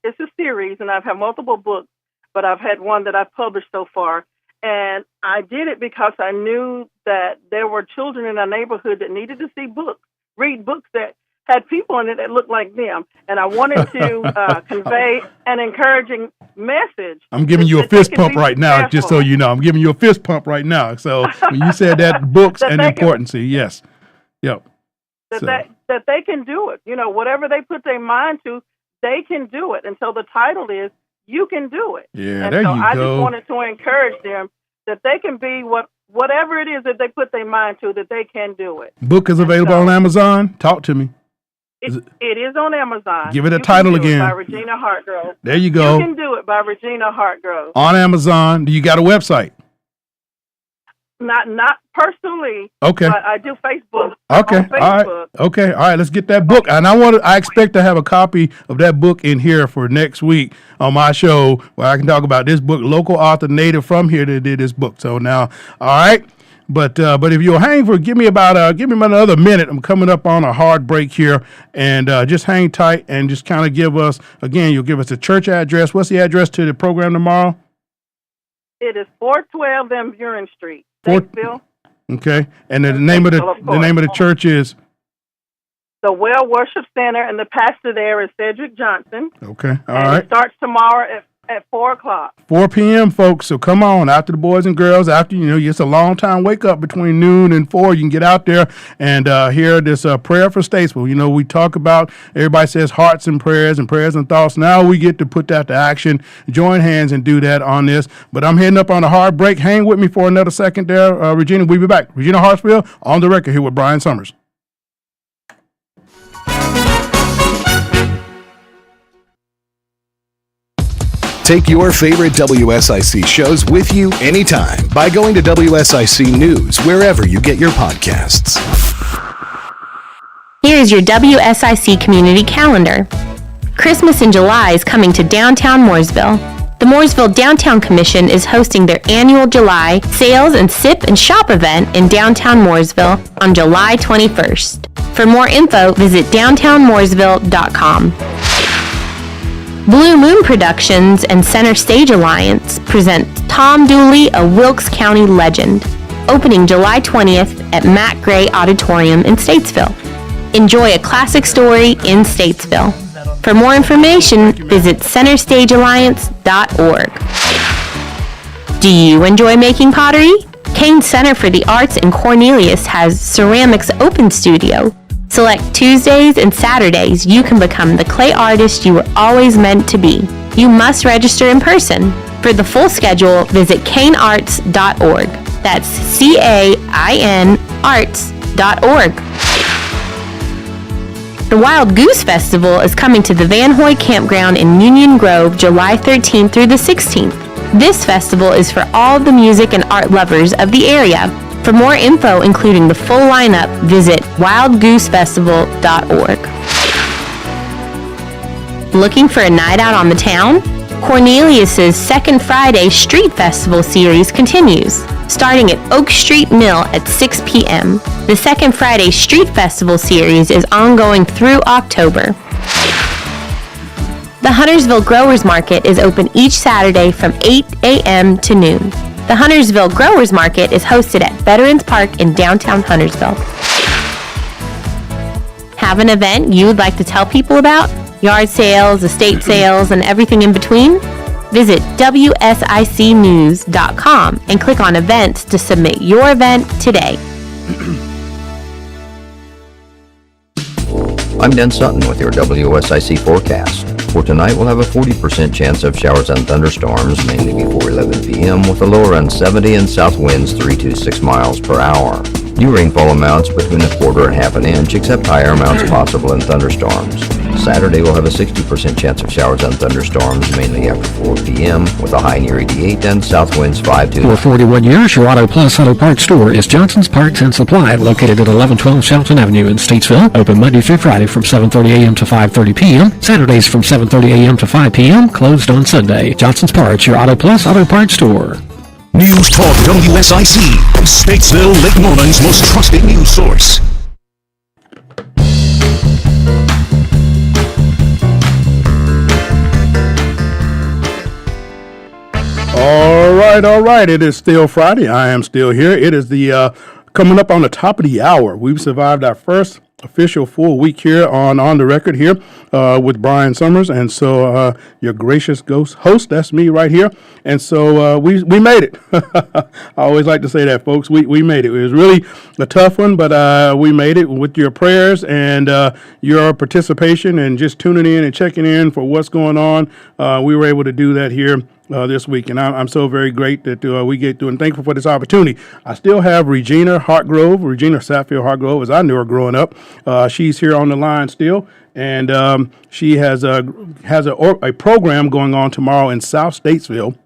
it's a series, and I've had multiple books, but I've had one that I've published so far. And I did it because I knew that there were children in our neighborhood that needed to read books that had people in it that looked like them. And I wanted to convey an encouraging message. I'm giving you a fist pump right now, just so you know. I'm giving you a fist pump right now. So when you said that books and importance, yes. Yep. That they can do it. You know, whatever they put their mind to, they can do it. And so the title is You Can Do It. Yeah, and there so you I go. just wanted to encourage them that they can be whatever it is that they put their mind to, that they can do it. Book is available on Amazon. Talk to me. It is on Amazon. Give it a You title Can Do It again. by Regina Hartgrove. There you go. You Can Do It by Regina Hartgrove. On Amazon. Do you got a website? Not personally. Okay. But I do Facebook. Okay. On Facebook. All right. Okay. All right. Let's get that book. And I expect to have a copy of that book in here for next week on my show where I can talk about this book, local author native from here that did this book. So now, all right. But if you'll hang for, give me about another minute. I'm coming up on a hard break here, and just hang tight and just kind of give us, again, you'll give us the church address. What's the address to the program tomorrow? It is 412 Van Buren Street, Statesville. Okay, and the name of the church is the Well Worship Center, and the pastor there is Cedric Johnson. Okay, all and right. It starts tomorrow at 4 o'clock. 4 p.m., folks. So come on, after the boys and girls, it's a long time wake up between noon and 4. You can get out there and hear this prayer for Statesville. You know, we talk about, everybody says hearts and prayers and thoughts. Now we get to put that to action, join hands and do that on this. But I'm heading up on a hard break. Hang with me for another second there, Regina. We'll be back. Regina Hartsfield on the record here with Brian Summers. Take your favorite WSIC shows with you anytime by going to WSIC News wherever you get your podcasts. Here is your WSIC community calendar. Christmas in July is coming to downtown Mooresville. The Mooresville Downtown Commission is hosting their annual July Sales and Sip and Shop event in downtown Mooresville on July 21st. For more info, visit downtownmooresville.com. Blue Moon Productions and Center Stage Alliance present Tom Dooley, a Wilkes County legend, opening July 20th at Matt Gray Auditorium in Statesville. Enjoy a classic story in Statesville. For more information, visit centerstagealliance.org. Do you enjoy making pottery? Kane Center for the Arts in Cornelius has Ceramics Open Studio. Select Tuesdays and Saturdays, you can become the clay artist you were always meant to be. You must register in person. For the full schedule, visit canearts.org. That's CAIN arts.org. The Wild Goose Festival is coming to the Van Hoy Campground in Union Grove July 13th through the 16th. This festival is for all the music and art lovers of the area. For more info, including the full lineup, visit wildgoosefestival.org. Looking for a night out on the town? Cornelius's Second Friday Street Festival series continues, starting at Oak Street Mill at 6 p.m. The Second Friday Street Festival series is ongoing through October. The Huntersville Growers Market is open each Saturday from 8 a.m. to noon. The Huntersville Growers Market is hosted at Veterans Park in downtown Huntersville. Have an event you would like to tell people about? yard sales, estate sales, and everything in between? Visit WSICnews.com and click on events to submit your event today. I'm Dan Sutton with your WSIC forecast. For tonight, we'll have a 40% chance of showers and thunderstorms, mainly before 11 p.m., with a low around 70 and south winds 3 to 6 miles per hour. New rainfall amounts between a quarter and half an inch, except higher amounts possible in thunderstorms. Saturday, we'll have a 60% chance of showers and thunderstorms, mainly after 4 p.m., with a high near 88 and south winds 5 to... For 41 years, your Auto Plus Auto Parts store is Johnson's Parts and Supply, located at 1112 Shelton Avenue in Statesville. Open Monday through Friday from 7:30 a.m. to 5:30 p.m. Saturdays from 7:30 a.m. to 5 p.m. Closed on Sunday. Johnson's Parts, your Auto Plus Auto Parts store. News Talk WSIC, Statesville, Lake Norman's most trusted news source. All right. It is still Friday. I am still here. It is the coming up on the top of the hour. We've survived our first official full week here on the record here with Brian Summers, and so your gracious host, that's me right here, and so we made it. I always like to say that, folks. We made it. It was really a tough one, but we made it with your prayers and your participation and just tuning in and checking in for what's going on. We were able to do that here this week, and I'm so very great that we get to and thankful for this opportunity. I still have Regina Sackfield Hartgrove, as I knew her growing up. She's here on the line still, and she has a program going on tomorrow in South Statesville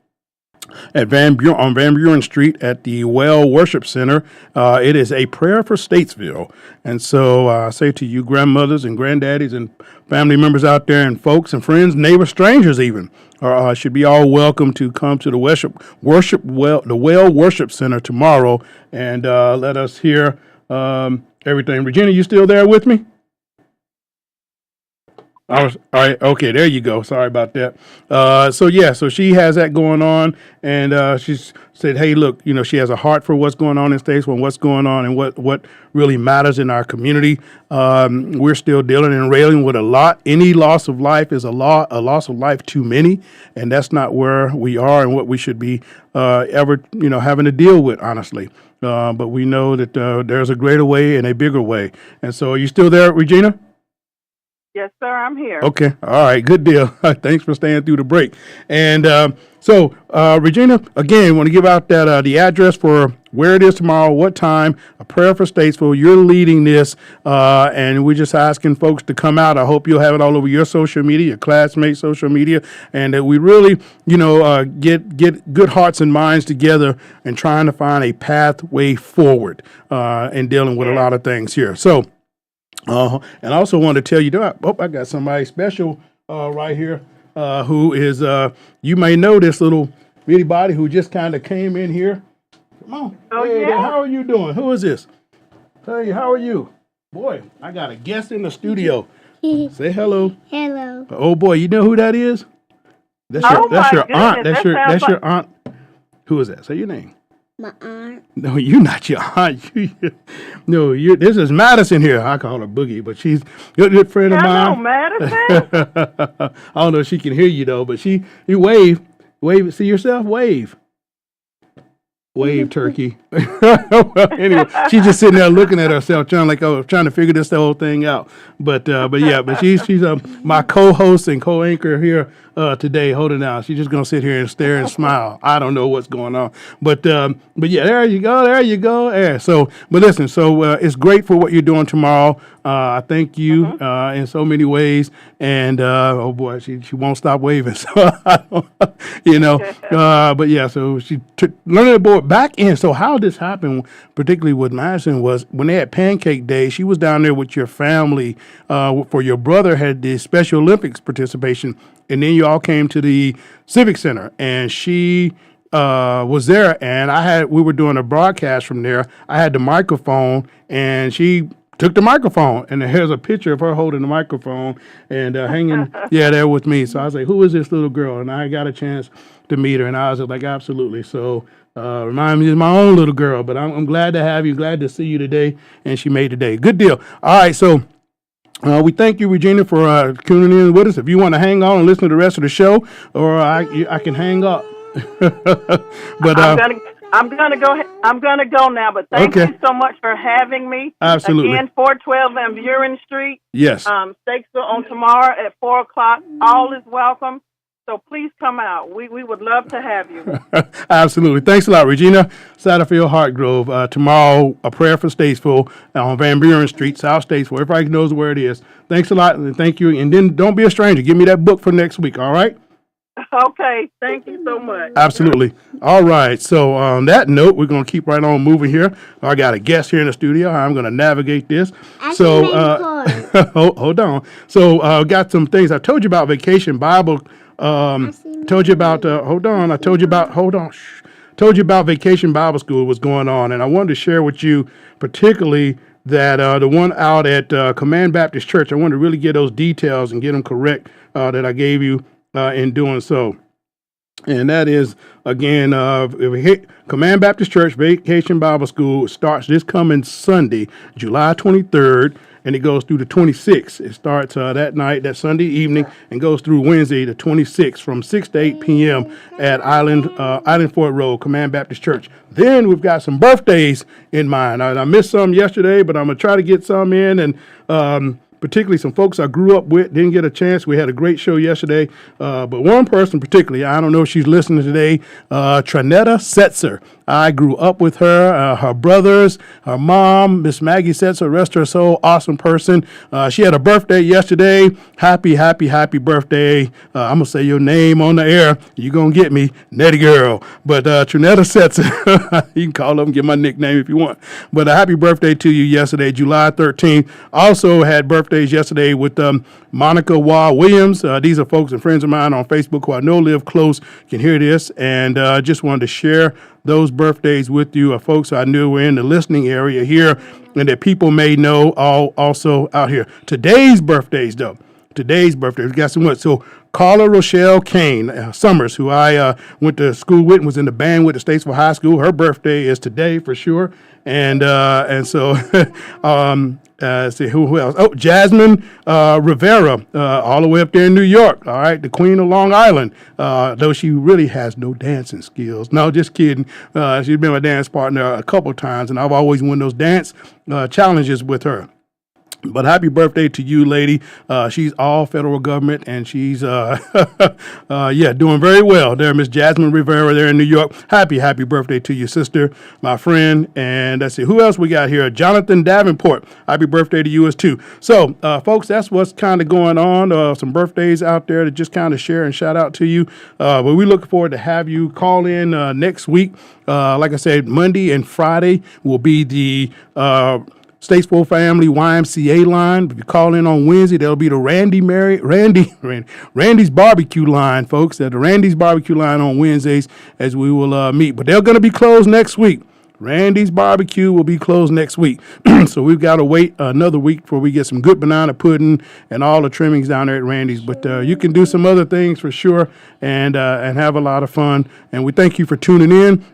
at Van Buren Street at the Well Worship Center. It is a prayer for Statesville. And so I say to you, grandmothers and granddaddies and family members out there and folks and friends, neighbors, strangers even, should be all welcome to come to the Well Worship Center tomorrow and let us hear everything. Regina, you still there with me? All right. Okay, there you go. Sorry about that. So she has that going on, and she's said, hey, look, she has a heart for what's going on in Statesville and what's going on and what really matters in our community. We're still dealing and railing with a lot. Any loss of life is a loss of life too many, and that's not where we are and what we should be ever, having to deal with, honestly. But we know that there's a greater way and a bigger way. And so, are you still there, Regina? Yes, sir, I'm here. Okay. All right. Good deal. Thanks for staying through the break. And so, Regina, again, want to give out that the address for where it is tomorrow, what time, a prayer for Statesville. You're leading this, and we're just asking folks to come out. I hope you'll have it all over your social media, your classmates' social media, and that we really, get good hearts and minds together and trying to find a pathway forward in dealing with a lot of things here. So, and I also want to tell you that I got somebody special right here who is you may know this little bitty body who just kind of came in here. Come on. Hey, how are you doing? Who is this? Hey, how are you? Boy, I got a guest in the studio. Say hello. Hello. Oh boy, you know who that is? That's your aunt. That's your aunt. Who is that? Say your name. My aunt. No, you're not your aunt. This is Madison here. I call her Boogie, but she's a good friend of mine. Hello, Madison. I don't know if she can hear you though, but you wave. See yourself, wave. Wave, turkey. Anyway, she's just sitting there looking at herself, trying to figure this whole thing out. But she's my co-host and co-anchor here today. Hold it down. She's just gonna sit here and stare and smile. I don't know what's going on, but yeah, there you go. Yeah. So, but listen, it's great for what you're doing tomorrow. I thank you in so many ways, and oh boy, she won't stop waving. So but yeah, so she learning the board back in. So how this happened, particularly with Madison, was when they had Pancake Day. She was down there with your family for your brother had the Special Olympics participation, and then you all came to the Civic Center, and she was there, and we were doing a broadcast from there. I had the microphone, and she took the microphone, and here's a picture of her holding the microphone and hanging there with me. So I was like, who is this little girl? And I got a chance to meet her, and I was like, absolutely. So remind me of my own little girl, but I'm glad to have you, glad to see you today, and she made the day. Good deal. All right, so We thank you, Regina, for tuning in with us. If you want to hang on and listen to the rest of the show, or I can hang up. But I'm gonna go now. But thank you so much for having me. Absolutely. Again, 412 Van Buren Street. Yes. Statesville on tomorrow at 4:00. All is welcome. So please come out. We would love to have you. Absolutely. Thanks a lot, Regina. Satterfield Hartgrove. Tomorrow, a prayer for Statesville on Van Buren Street, South Statesville. Everybody knows where it is. Thanks a lot, and thank you. And then don't be a stranger. Give me that book for next week, all right? Okay. Thank you so much. Absolutely. All right. So on that note, we're going to keep right on moving here. I got a guest here in the studio. I'm going to navigate this. Hold on. So got some things. I told you about Vacation Bible. Told you about told you about Vacation Bible School, what's going on, and I wanted to share with you particularly that the one out at Command Baptist Church. I wanted to really get those details and get them correct that I gave you in doing so. And that is, again, Command Baptist Church Vacation Bible School starts this coming Sunday, July 23rd, and it goes through the 26th. It starts that night, that Sunday evening, and goes through Wednesday, the 26th, from 6 to 8 p.m. at Island Fort Road, Command Baptist Church. Then we've got some birthdays in mind. I missed some yesterday, but I'm going to try to get some in, and particularly some folks I grew up with, didn't get a chance. We had a great show yesterday. But one person particularly, I don't know if she's listening today, Trinetta Setzer. I grew up with her, her brothers, her mom, Miss Maggie Setzer, rest her soul, awesome person. She had a birthday yesterday. Happy birthday. I'm going to say your name on the air. You're going to get me, Nettie Girl. But Trinetta Setzer, you can call up and get my nickname if you want. But a happy birthday to you yesterday, July 13th. Also had birthdays yesterday with Monica Waugh Williams. These are folks and friends of mine on Facebook who I know live close, can hear this, and just wanted to share those birthdays with you, folks I knew were in the listening area here and that people may know also out here. Today's birthdays, though. We got some. So Carla Rochelle Kane Summers, who I went to school with and was in the band with at Statesville High School. Her birthday is today for sure. And so let's see who else. Oh, Jasmine Rivera, all the way up there in New York. All right, the Queen of Long Island. Though she really has no dancing skills. No, just kidding. She's been my dance partner a couple times, and I've always won those dance challenges with her. But happy birthday to you, lady. She's all federal government, and she's, doing very well there, Miss Jasmine Rivera there in New York. Happy birthday to you, sister, my friend. And let's see, who else we got here? Jonathan Davenport. Happy birthday to you as too. So, folks, that's what's kind of going on. Some birthdays out there to just kind of share and shout out to you. But we look forward to have you call in next week. Like I said, Monday and Friday will be the Statesville Family YMCA line. If you call in on Wednesday, there'll be the Randy's Barbecue line, folks. At the Randy's Barbecue line on Wednesdays as we will meet. But they're going to be closed next week. Randy's Barbecue will be closed next week. So we've got to wait another week before we get some good banana pudding and all the trimmings down there at Randy's. But you can do some other things for sure and have a lot of fun. And we thank you for tuning in.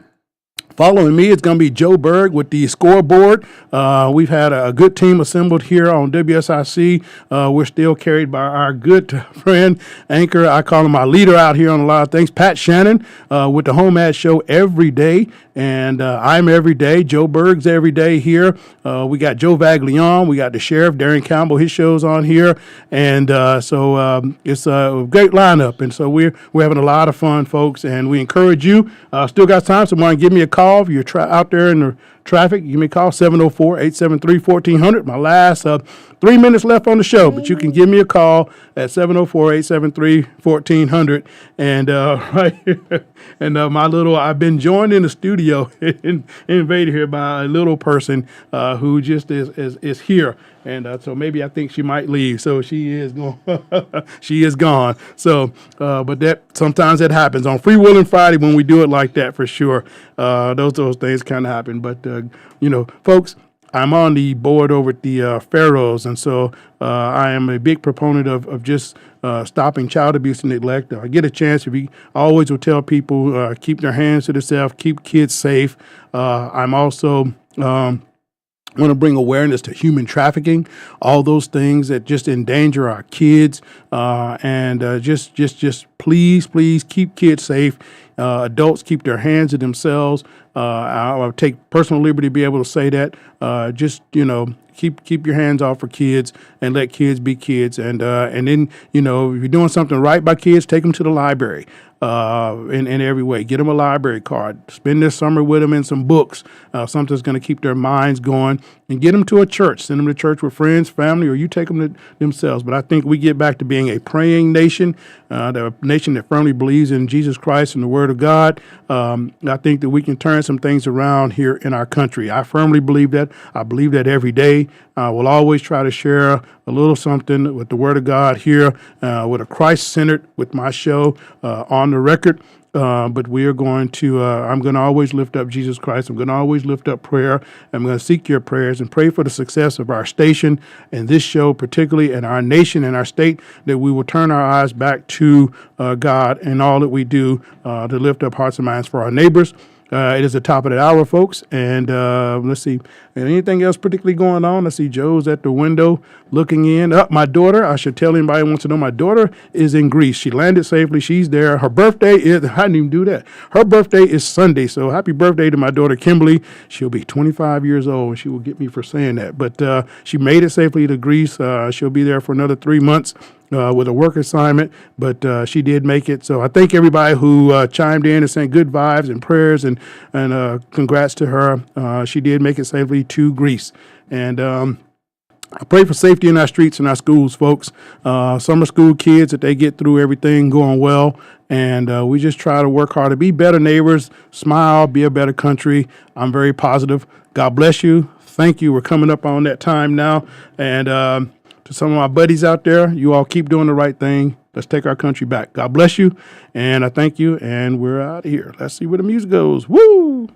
Following me, it's going to be Joe Berg with the scoreboard. We've had a good team assembled here on WSIC. We're still carried by our good friend, anchor. I call him my leader out here on a lot of things, Pat Shannon, with the Home Ad Show every day. And I'm every day. Joe Berg's every day here. We got Joe Vaglione. We got the Sheriff, Darren Campbell. His show's on here. And so it's a great lineup. And so we're having a lot of fun, folks. And we encourage you. Still got time. Someone give me a call. If you're out there in the traffic, you may call 704-873-1400. My last 3 minutes left on the show, but you can give me a call at 704-873-1400. And right here, and my little, I've been joined in the studio, invaded here by a little person who just is here. And so maybe I think she might leave. So she is going. She is gone. So, but that sometimes that happens on Free Will and Friday when we do it like that for sure. Those things kind of happen. But folks, I'm on the board over at the Pharaohs, and so I am a big proponent of just stopping child abuse and neglect. I get a chance. I always will tell people keep their hands to themselves, keep kids safe. I'm also I want to bring awareness to human trafficking, all those things that just endanger our kids, and just please keep kids safe. Adults keep their hands to themselves. I'll take personal liberty to be able to say that. Keep your hands off for kids and let kids be kids. And then, if you're doing something right by kids, take them to the library. In every way. Get them a library card. Spend this summer with them in some books. Something's going to keep their minds going. And get them to a church. Send them to church with friends, family, or you take them to themselves. But I think we get back to being a praying nation, the nation that firmly believes in Jesus Christ and the Word of God. I think that we can turn some things around here in our country. I firmly believe that. I believe that every day. We'll always try to share a little something with the Word of God here, with a Christ-centered, with my show on the record. But we are going to, I'm going to always lift up Jesus Christ. I'm going to always lift up prayer. I'm going to seek your prayers and pray for the success of our station and this show particularly, and our nation and our state, that we will turn our eyes back to God and all that we do to lift up hearts and minds for our neighbors. It is the top of the hour, folks, and let's see. Anything else particularly going on? Let's see. Joe's at the window looking in. My daughter, I should tell anybody who wants to know, my daughter is in Greece. She landed safely. She's there. Her birthday is, I didn't even do that. Her birthday is Sunday, so happy birthday to my daughter, Kimberly. She'll be 25 years old, and she will get me for saying that. But she made it safely to Greece. She'll be there for another 3 months. With a work assignment, but she did make it. So I thank everybody who chimed in and sent good vibes and prayers, and congrats to her. She did make it safely to Greece. And I pray for safety in our streets and our schools, folks. Summer school kids, that they get through everything going well. And we just try to work hard to be better neighbors, smile, be a better country. I'm very positive. God bless you. Thank you. We're coming up on that time now. And to some of my buddies out there, you all keep doing the right thing. Let's take our country back. God bless you, and I thank you, and we're out of here. Let's see where the music goes. Woo!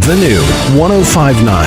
The new 105.9